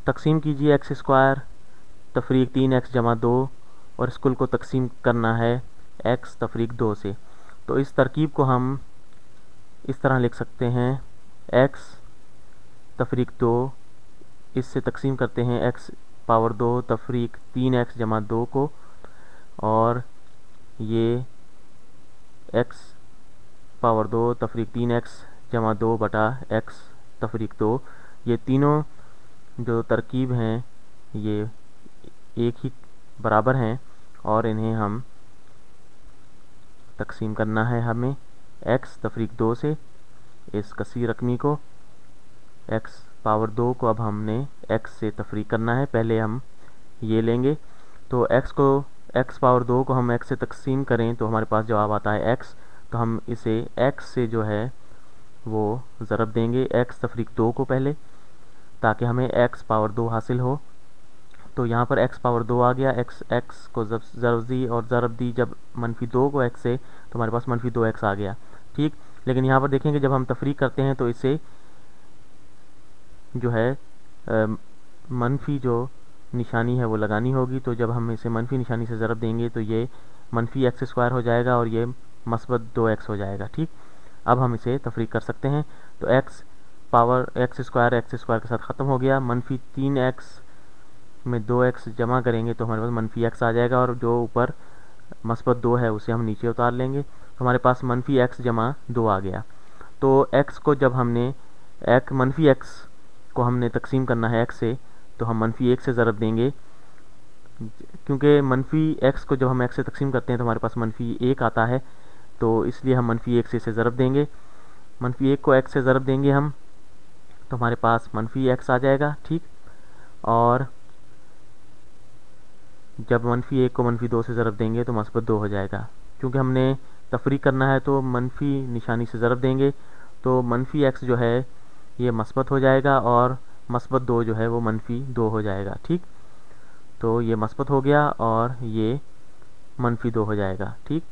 तकसीम कीजिए x square तफरीक 3x जमा 2 और इस कुल को तकसीम करना है x तफरीक 2 से। तो इस तरकीब को हम इस तरह लिख सकते हैं, x तफरीक 2 इससे तकसीम करते हैं x पावर 2 तफरीक 3x जमा 2 को, और ये x पावर 2 तफरीक 3x जमा 2 बटा x तफरीक 2, ये तीनों जो तरकीब हैं ये एक ही बराबर हैं और इन्हें हम तकसीम करना है हमें x तफरीक 2 से। इस कसीर रकमी को x पावर 2 को अब हमने x से तफरीक करना है। पहले हम ये लेंगे, तो x पावर 2 को हम x से तकसीम करें तो हमारे पास जवाब आता है x। तो हम इसे x से जो है वो ज़रब देंगे x तफरीक 2 को पहले, ताकि हमें x पावर 2 हासिल हो। तो यहाँ पर x पावर 2 आ गया, x को जब ज़रब दी और ज़रब दी जब -2 को x से, तो हमारे पास -2x आ गया, ठीक। लेकिन यहाँ पर देखेंगे जब हम तफरीक करते हैं तो इसे जो है मनफी जो निशानी है वो लगानी होगी। तो जब हम इसे मनफी निशानी से ज़रब देंगे तो ये -x स्क्वायर हो जाएगा और ये मस्बत 2x हो जाएगा, ठीक। अब हम इसे तफरीक कर सकते हैं। तो x पावर x स्क्वायर के साथ ख़त्म हो गया, -3x में 2x जमा करेंगे तो हमारे पास -x आ जाएगा, और जो ऊपर मस्बत 2 है उसे हम नीचे उतार लेंगे तो हमारे पास -x जमा 2 आ गया। तो x को जब हमने -x को हमने तकसीम करना है x से, तो हम -1 से ज़रब देंगे, क्योंकि -x को जब हम x से तकसीम करते हैं तो हमारे पास -1 आता है, तो इसलिए हम -1 से इसे ज़रब देंगे। -1 को x से ज़रब देंगे हम, तो हमारे पास -x आ जाएगा, ठीक। और जब -1 को -2 से ज़रब देंगे तो मस्बत 2 हो जाएगा। क्योंकि हमने तफरीक करना है तो मनफी निशानी से ज़रब देंगे, तो -x जो है ये मस्बत हो जाएगा और मस्बत 2 जो है वो -2 हो जाएगा, ठीक। तो ये मस्बत हो गया और ये -2 हो जाएगा, ठीक।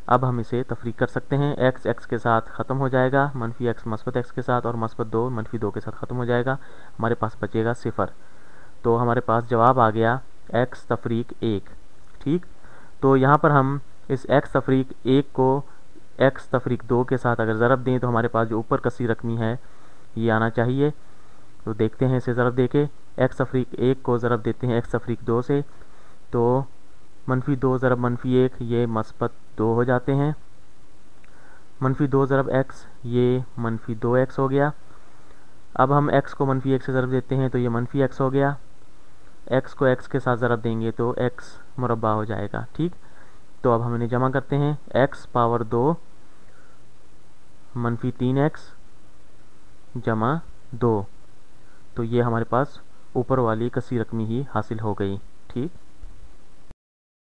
अब हम इसे तफरीक कर सकते हैं, x के साथ ख़त्म हो जाएगा, -x मस्बत x के साथ, और मस्बत 2 -2 के साथ ख़त्म हो जाएगा, हमारे पास बचेगा 0। तो हमारे पास जवाब आ गया x तफरीक 1, ठीक। तो यहाँ पर हम इस x तफरीक 1 को x तफरीक 2 के साथ अगर ज़रब दें तो हमारे पास जो ऊपर कसी रकमी है ये आना चाहिए। तो देखते हैं इसे ज़रब दे के, x तफरीक 1 को ज़रब देते हैं x तफरीक 2 से, तो -2 ज़रब -1 ये मस्बत 2 हो जाते हैं, -2 ज़रब x ये -2x हो गया। अब हम x को -1 से ज़रब देते हैं तो ये -x हो गया, x को x के साथ ज़रब देंगे तो x मुरब्बा हो जाएगा, ठीक। तो अब हम इन्हें जमा करते हैं, x पावर 2 -3x जमा 2, तो ये हमारे पास ऊपर वाली कसी रकमी ही हासिल हो गई, ठीक।